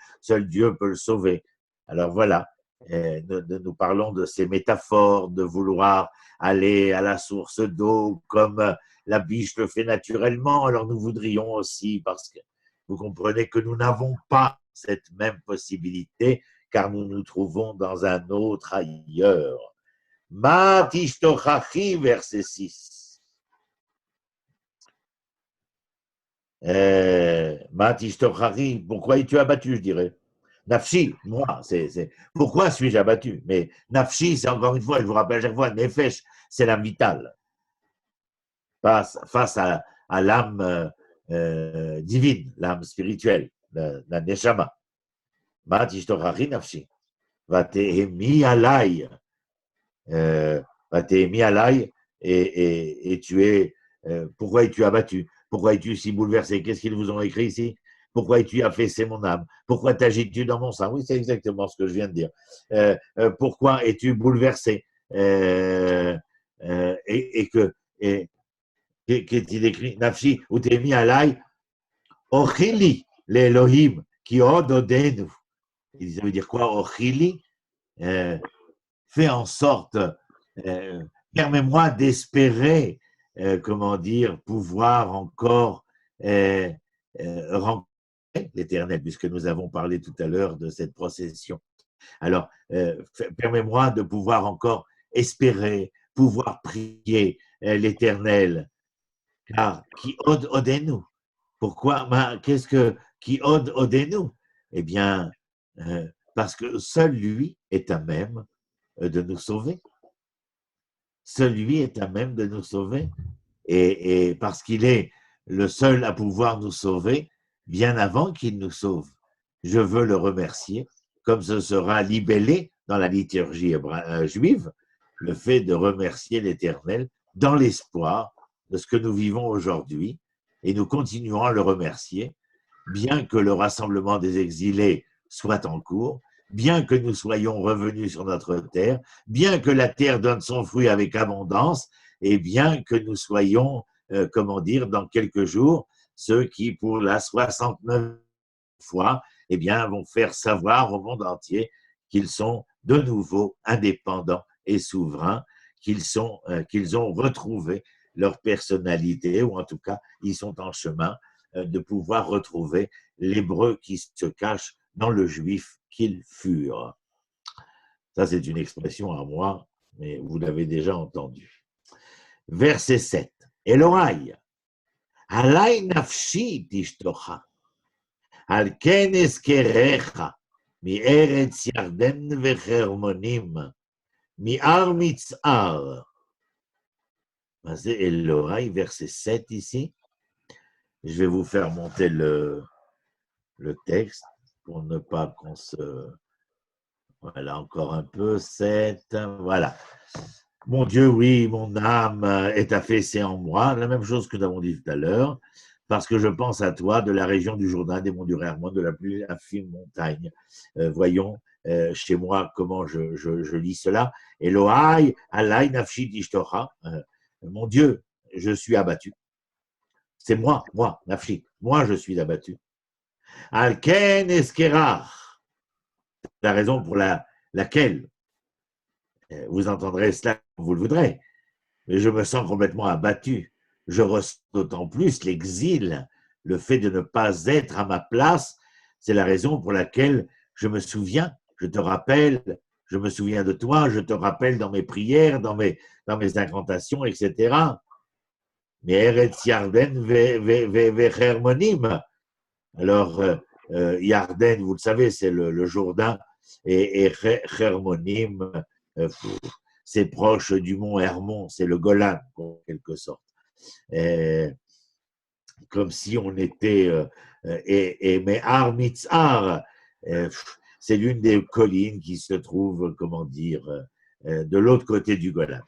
Dieu peut le sauver. Alors voilà, nous parlons de ces métaphores, de vouloir aller à la source d'eau comme la biche le fait naturellement. Alors nous voudrions aussi, parce que vous comprenez que nous n'avons pas cette même possibilité, car nous nous trouvons dans un autre ailleurs. Matishtochachi, verset 6. Matishtochachi, pourquoi es-tu abattu, je dirais? Nafshi, moi, pourquoi suis-je abattu? Mais Nafshi, c'est encore une fois, je vous rappelle à chaque fois, Nefesh, c'est l'âme vitale. Face à l'âme divine, l'âme spirituelle, la Neshama. Ma tishtochachi nafshi. Vatehemi alay. Vatehemi alay. Et tu es. Pourquoi es-tu abattu? Pourquoi es-tu si bouleversé? Qu'est-ce qu'ils vous ont écrit ici? Pourquoi es-tu affaissé mon âme? Pourquoi t'agites-tu dans mon sein? Oui, c'est exactement ce que je viens de dire. Pourquoi es-tu bouleversé? Et que. Qu'est-il écrit? Nafshi, ou t'es mis à l'ail, Ochili, l'Elohim, qui od odenu. Ça veut dire quoi, Ochili? Fais en sorte, permets-moi d'espérer, comment dire, pouvoir encore rencontrer l'Éternel, puisque nous avons parlé tout à l'heure de cette procession. Alors, permets-moi de pouvoir encore espérer, pouvoir prier l'Éternel, car qui od odenu. Pourquoi? Qu'est-ce que qui od odenu? Eh bien, parce que seul lui est à même de nous sauver. Seul lui est à même de nous sauver. Et parce qu'il est le seul à pouvoir nous sauver, bien avant qu'il nous sauve. Je veux le remercier, comme ce sera libellé dans la liturgie juive, le fait de remercier l'Éternel dans l'espoir de ce que nous vivons aujourd'hui, et nous continuerons à le remercier, bien que le rassemblement des exilés soit en cours, bien que nous soyons revenus sur notre terre, bien que la terre donne son fruit avec abondance, et bien que nous soyons, comment dire, dans quelques jours, ceux qui, pour la 69e fois, eh bien, vont faire savoir au monde entier qu'ils sont de nouveau indépendants et souverains, qu'ils ont retrouvé leur personnalité, ou en tout cas, ils sont en chemin de pouvoir retrouver l'hébreu qui se cache dans le juif qu'ils furent. Ça, c'est une expression à moi, mais vous l'avez déjà entendu. Verset 7. Elohai, alai nafshi tishtocha, al ken eskerecha, mi eretz yarden vechermonim, mi ar mitzar. C'est Elohai, verset 7 ici. Je vais vous faire monter le texte pour ne pas qu'on se... Voilà, encore un peu, 7, voilà. Mon Dieu, oui, mon âme est affaissée en moi, la même chose que nous avons dit tout à l'heure, parce que je pense à toi de la région du Jourdain, des monts du Hermon, de la plus infime montagne. Voyons chez moi comment je lis cela. Elohai, alai nafshi tishtocha. Mon Dieu, je suis abattu. C'est moi, nafshi, moi je suis abattu. Alken eskerach. La raison pour laquelle vous entendrez cela comme vous le voudrez, mais je me sens complètement abattu. Je ressens d'autant plus l'exil, le fait de ne pas être à ma place. C'est la raison pour laquelle je me souviens, je te rappelle, je me souviens de toi, je te rappelle dans mes prières, dans mes incantations, etc. Mais Eretz Yarden vechermonim. Alors, Yarden, vous le savez, c'est le Jourdain, et Hermonim, c'est proche du mont Hermon, c'est le Golan, en quelque sorte. Comme si on était... mais Har Mitzar, c'est l'une des collines qui se trouve, comment dire, de l'autre côté du Golan.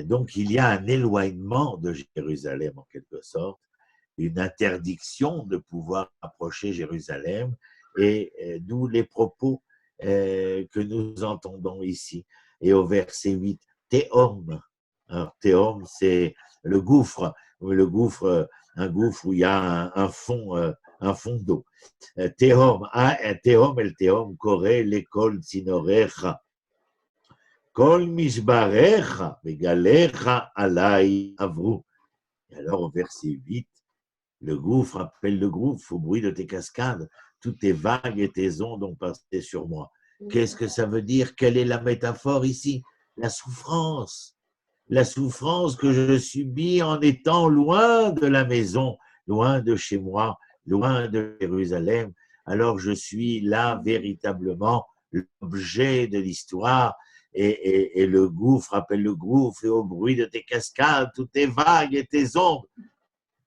Donc, il y a un éloignement de Jérusalem, en quelque sorte, une interdiction de pouvoir approcher Jérusalem, et d'où les propos que nous entendons ici. Et au verset 8, Théom. Alors, Théom, c'est le gouffre, un gouffre où il y a un fond d'eau. Théom, Théom, el Théom, Koré, l'école Tsinorecha. Kol mishbarecha, megalecha alai avru. Et alors, au verset 8, le gouffre appelle le gouffre au bruit de tes cascades. Toutes tes vagues et tes ondes ont passé sur moi. Qu'est-ce que ça veut dire? Quelle est la métaphore ici? La souffrance. La souffrance que je subis en étant loin de la maison, loin de chez moi, loin de Jérusalem, alors je suis là véritablement l'objet de l'histoire, et le gouffre appelle le gouffre, et au bruit de tes cascades, toutes tes vagues et tes ombres,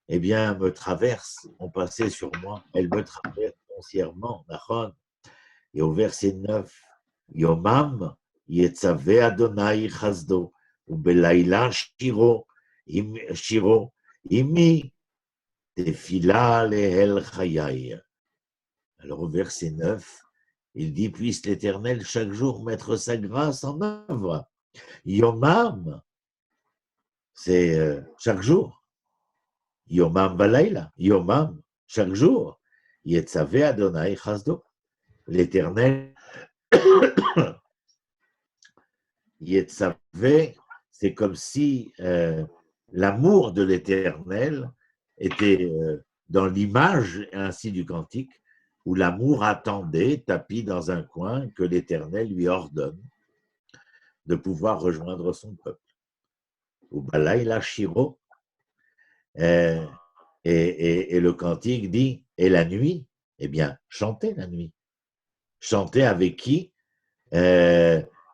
eh bien, me traversent, ont passé sur moi, elles me traversent foncièrement, Nachon. Et au verset 9, Yomam, Yetzave Adonai Chazdo, ou Belaïla Shiro, Imi, Tefila Lehel Chayai. Alors au verset 9, il dit, puisse l'Éternel chaque jour mettre sa grâce en œuvre. Yomam, c'est chaque jour. Yomam Balaïla, Yomam, chaque jour. Yetzave Adonai Chazdo. L'Éternel, Yetzave, c'est comme si l'amour de l'Éternel était dans l'image ainsi du cantique, où l'amour attendait, tapis dans un coin, que l'Éternel lui ordonne de pouvoir rejoindre son peuple. Ou Balaïla Shiro, et le cantique dit, et la nuit, eh bien, chantez la nuit. Chanter avec qui?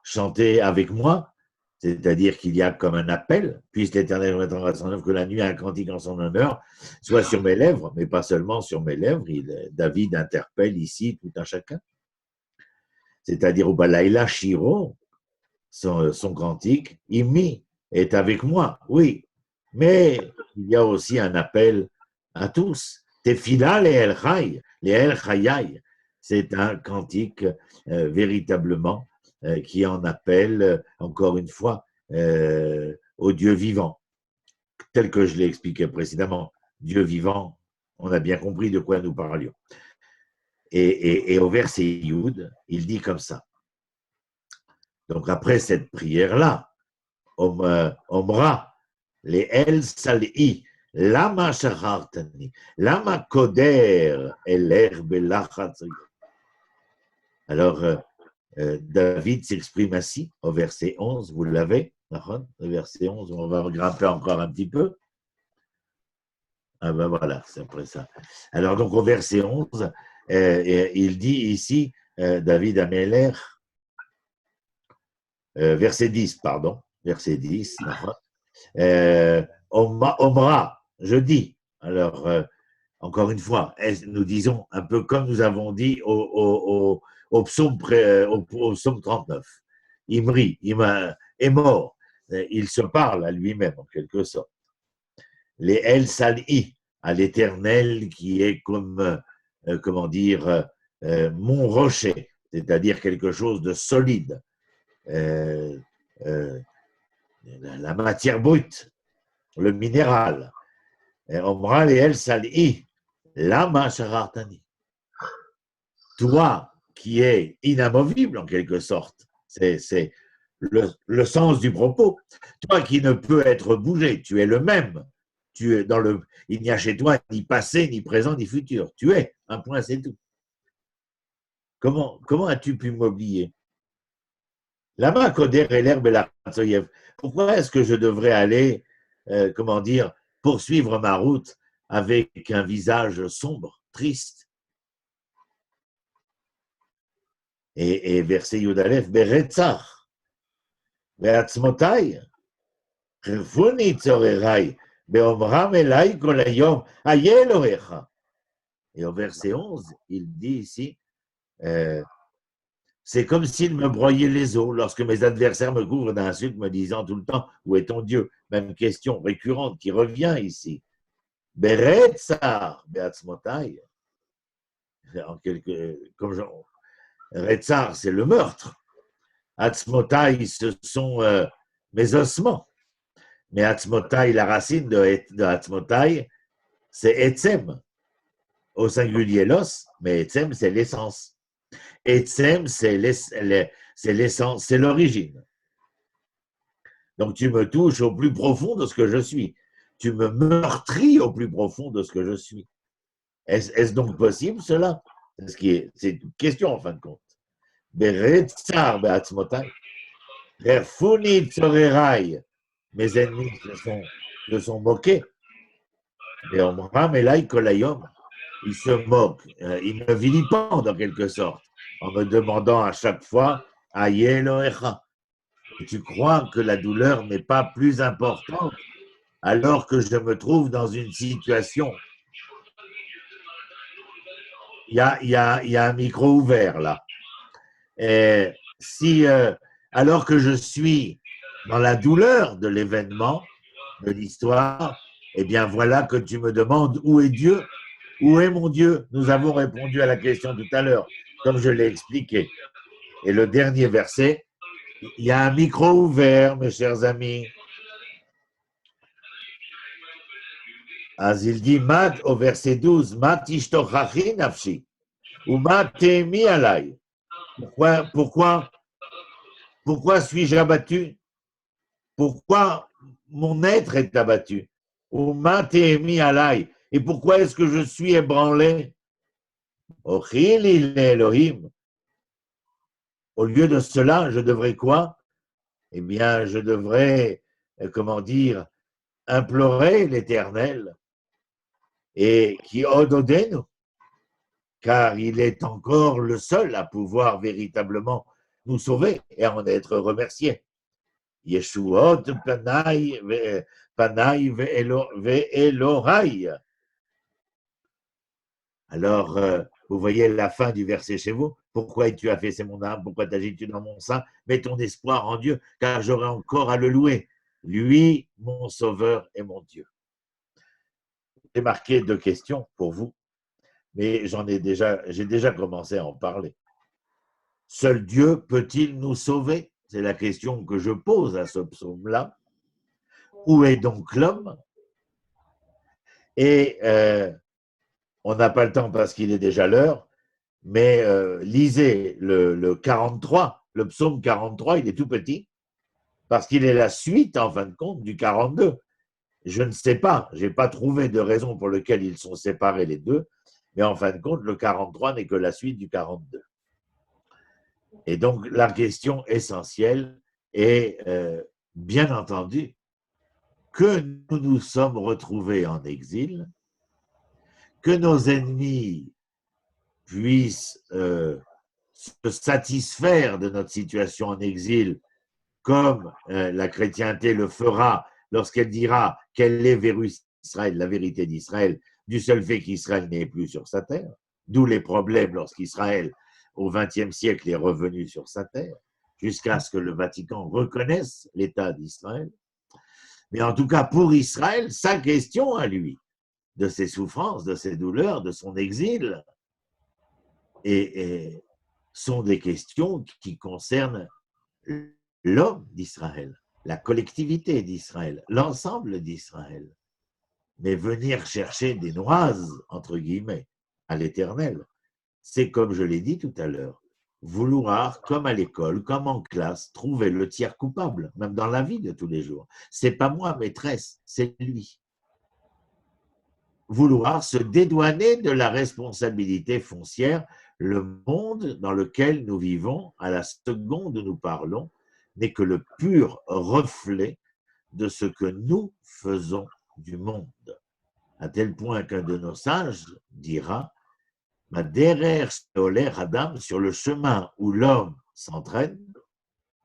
Chanter avec moi, c'est-à-dire qu'il y a comme un appel, puisse l'Éternel mettre en son œuvre que la nuit a un cantique en son honneur, soit sur mes lèvres, mais pas seulement sur mes lèvres. David interpelle ici tout un chacun. C'est-à-dire au Balaïla Shiro, son cantique, Imi est avec moi, oui, mais il y a aussi un appel à tous. Tefila les El Chai, les El Chayai. C'est un cantique véritablement qui en appelle, encore une fois, au Dieu vivant. Tel que je l'ai expliqué précédemment, Dieu vivant, on a bien compris de quoi nous parlions. Et au verset Yud, il dit comme ça. Donc après cette prière-là, Omra, les El Sal'i, Lama Shachartani, Lama Koder, Eler Belachatz. Alors, David s'exprime ainsi au verset 11, vous l'avez, le verset 11, on va grimper encore un petit peu. Ah ben voilà, c'est après ça. Alors donc au verset 11, il dit ici, David Améler, verset 10, pardon, verset 10, Omra, je dis. Alors, encore une fois, nous disons un peu comme nous avons dit au psaume 39. Imri, est mort. Il se parle à lui-même, en quelque sorte. Les El Sal'i, à l'Éternel qui est comme, comment dire, mon rocher, c'est-à-dire quelque chose de solide. La matière brute, le minéral. Omra les El Sal'i, Lama Sharartani. Toi qui es inamovible en quelque sorte, c'est le sens du propos. Toi qui ne peux être bougé, tu es le même. Tu es il n'y a chez toi ni passé, ni présent, ni futur. Tu es, un point, c'est tout. Comment as-tu pu m'oublier? Lama Koder et l'herbe et la Ratsoyev. Pourquoi est-ce que je devrais aller, comment dire, poursuivre ma route avec un visage sombre, triste? Et verset Yudalef, Beretzach, Beatzmotai, Chirfuni Tzorerai, Beomram Elai Kolayom, Ayelorecha. Et au verset 11, il dit ici, c'est comme s'il me broyait les os lorsque mes adversaires me couvrent d'insultes, me disant tout le temps, où est ton Dieu? Même question récurrente qui revient ici. Beretzach, Beatzmotai, comme Retzar, c'est le meurtre. Atzmotai, ce sont mes ossements. Mais Atzmotai, la racine de Atzmotai, c'est Etzem. Au singulier l'os, mais Etzem, c'est l'essence. Etzem, c'est l'essence, c'est l'origine. Donc tu me touches au plus profond de ce que je suis. Tu me meurtris au plus profond de ce que je suis. Est-ce donc possible cela? C'est une question en fin de compte. Beretzar be'atzmotai. Refuni tzorerai. Mes ennemis se sont moqués. Et Omram Elai Kolayom. il se moque, il me vilipende en quelque sorte, en me demandant à chaque fois, Aïe Elohecha. Et tu crois que la douleur n'est pas plus importante alors que je me trouve dans une situation. Il y a un micro ouvert là. Et si, alors que je suis dans la douleur de l'événement, de l'histoire, eh bien voilà que tu me demandes où est Dieu? Où est mon Dieu? Nous avons répondu à la question tout à l'heure, comme je l'ai expliqué. Et le dernier verset, il y a un micro ouvert, mes chers amis. As il dit, Mat, au verset 12, Mat ishtochachi nafshi, ou Mat te'emi alay. Pourquoi suis-je abattu? Pourquoi mon être est abattu? Ou Mat te'emi alay. Et pourquoi est-ce que je suis ébranlé? Ochili Elohim. Au lieu de cela, je devrais quoi? Eh bien, je devrais, comment dire, implorer l'Éternel et qui ododenu, car il est encore le seul à pouvoir véritablement nous sauver et à en être remercié. Yeshuot panai ve'elorai. Alors, vous voyez la fin du verset chez vous. Pourquoi tu as fait, c'est mon âme, pourquoi t'agis-tu dans mon sein? Mets ton espoir en Dieu, car j'aurai encore à le louer. Lui, mon sauveur et mon Dieu. J'ai marqué 2 questions pour vous, mais j'ai déjà commencé à en parler. Seul Dieu peut-il nous sauver? C'est la question que je pose à ce psaume-là. Où est donc l'homme? Et on n'a pas le temps parce qu'il est déjà l'heure, mais lisez le 43, le psaume 43, il est tout petit, parce qu'il est la suite, en fin de compte, du 42. Je ne sais pas, je n'ai pas trouvé de raison pour laquelle ils sont séparés les deux, mais en fin de compte, le 43 n'est que la suite du 42. Et donc, la question essentielle est, bien entendu, que nous nous sommes retrouvés en exil, que nos ennemis puissent se satisfaire de notre situation en exil, comme la chrétienté le fera lorsqu'elle dira quelle est Israël, la vérité d'Israël, du seul fait qu'Israël n'est plus sur sa terre, d'où les problèmes lorsqu'Israël, au XXe siècle, est revenu sur sa terre, jusqu'à ce que le Vatican reconnaisse l'État d'Israël. Mais en tout cas, pour Israël, sa question à lui, de ses souffrances, de ses douleurs, de son exil, et sont des questions qui concernent l'homme d'Israël, la collectivité d'Israël, l'ensemble d'Israël. Mais venir chercher des noises, entre guillemets, à l'Éternel, c'est comme je l'ai dit tout à l'heure, vouloir, comme à l'école, comme en classe, trouver le tiers coupable, même dans la vie de tous les jours. C'est pas moi, maîtresse, c'est lui. Vouloir se dédouaner de la responsabilité foncière, le monde dans lequel nous vivons, à la seconde où nous parlons, n'est que le pur reflet de ce que nous faisons du monde. À tel point qu'un de nos sages dira « Ma derer oler Adam » sur le chemin où l'homme s'entraîne,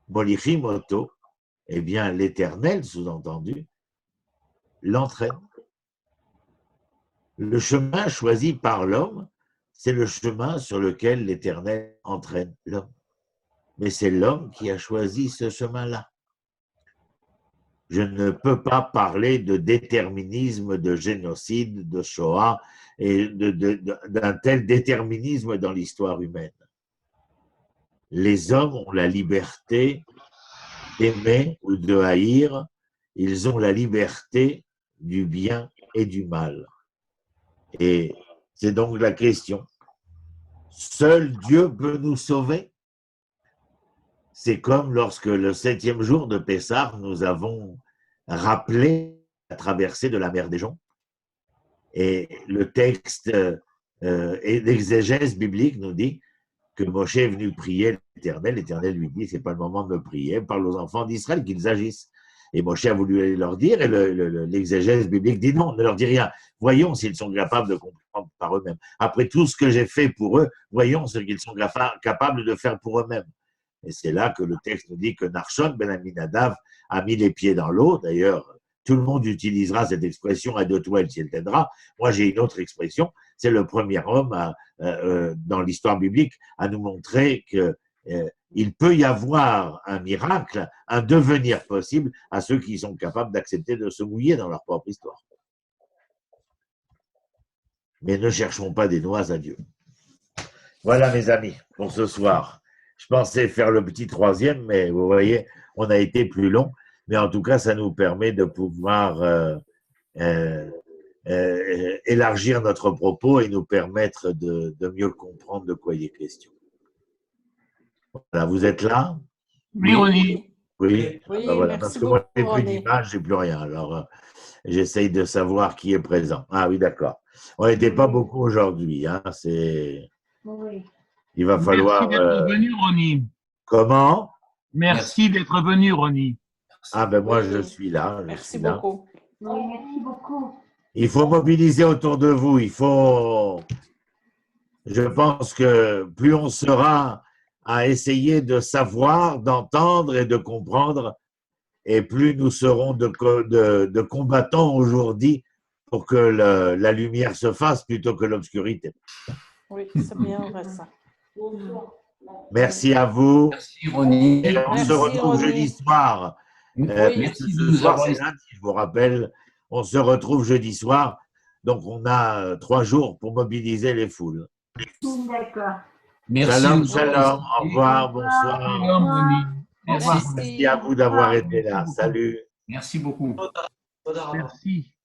molichim oto, eh bien l'Éternel, sous-entendu, l'entraîne. Le chemin choisi par l'homme, c'est le chemin sur lequel l'Éternel entraîne l'homme. Mais c'est l'homme qui a choisi ce chemin-là. Je ne peux pas parler de déterminisme, de génocide, de Shoah et d'un tel déterminisme dans l'histoire humaine. Les hommes ont la liberté d'aimer ou de haïr, ils ont la liberté du bien et du mal. Et c'est donc la question. Seul Dieu peut nous sauver? C'est comme lorsque le 7e jour de Pessah, nous avons rappelé la traversée de la mer des Joncs. Et le texte et l'exégèse biblique nous dit que Moshe est venu prier l'Éternel. L'Éternel lui dit, c'est pas le moment de me prier, parle aux enfants d'Israël qu'ils agissent. Et Moshe a voulu aller leur dire, et l'exégèse biblique dit non, ne leur dis rien. Voyons s'ils sont capables de comprendre par eux-mêmes. Après tout ce que j'ai fait pour eux, voyons ce qu'ils sont capables de faire pour eux-mêmes. Et c'est là que le texte nous dit que Narshon ben Aminadav a mis les pieds dans l'eau. D'ailleurs, tout le monde utilisera cette expression, aide-toi et elle t'aidera. Moi, j'ai une autre expression. C'est le premier homme dans l'histoire biblique à nous montrer que il peut y avoir un miracle, un devenir possible à ceux qui sont capables d'accepter de se mouiller dans leur propre histoire. Mais ne cherchons pas des noix à Dieu. Voilà, mes amis, pour ce soir. Je pensais faire le petit troisième, mais vous voyez, on a été plus long. Mais en tout cas, ça nous permet de pouvoir élargir notre propos et nous permettre de mieux comprendre de quoi il est question. Voilà, vous êtes là? Oui, Ronnie. Oui, Oui, ben voilà, merci parce que moi, je n'ai beaucoup, plus René. d'image, je n'ai plus rien. Alors, j'essaye de savoir qui est présent. Ah oui, d'accord. On n'était pas beaucoup aujourd'hui. Hein, il va falloir… Merci d'être venu, Ronnie. Comment? Merci d'être venu, Ronnie. Ah ben moi, Oui. je suis là. Merci beaucoup. Merci beaucoup. Il faut mobiliser autour de vous. Je pense que plus on sera à essayer de savoir, d'entendre et de comprendre, et plus nous serons de combattants aujourd'hui pour que la lumière se fasse plutôt que l'obscurité. Oui, c'est bien vrai ça. Merci à vous. Merci, Ronnie. Et on Merci, se retrouve Ronnie. jeudi soir. Merci de Ce nous soir, avoir c'est lundi, je vous rappelle. On se retrouve jeudi soir. Donc, on a 3 jours pour mobiliser les foules. D'accord. Merci. Shalom, de nous avoir shalom. Au écoutés. revoir, bonsoir. Shalom, Ronnie. Au revoir. Merci. Merci à vous d'avoir été là. beaucoup. Salut. Merci beaucoup. Merci.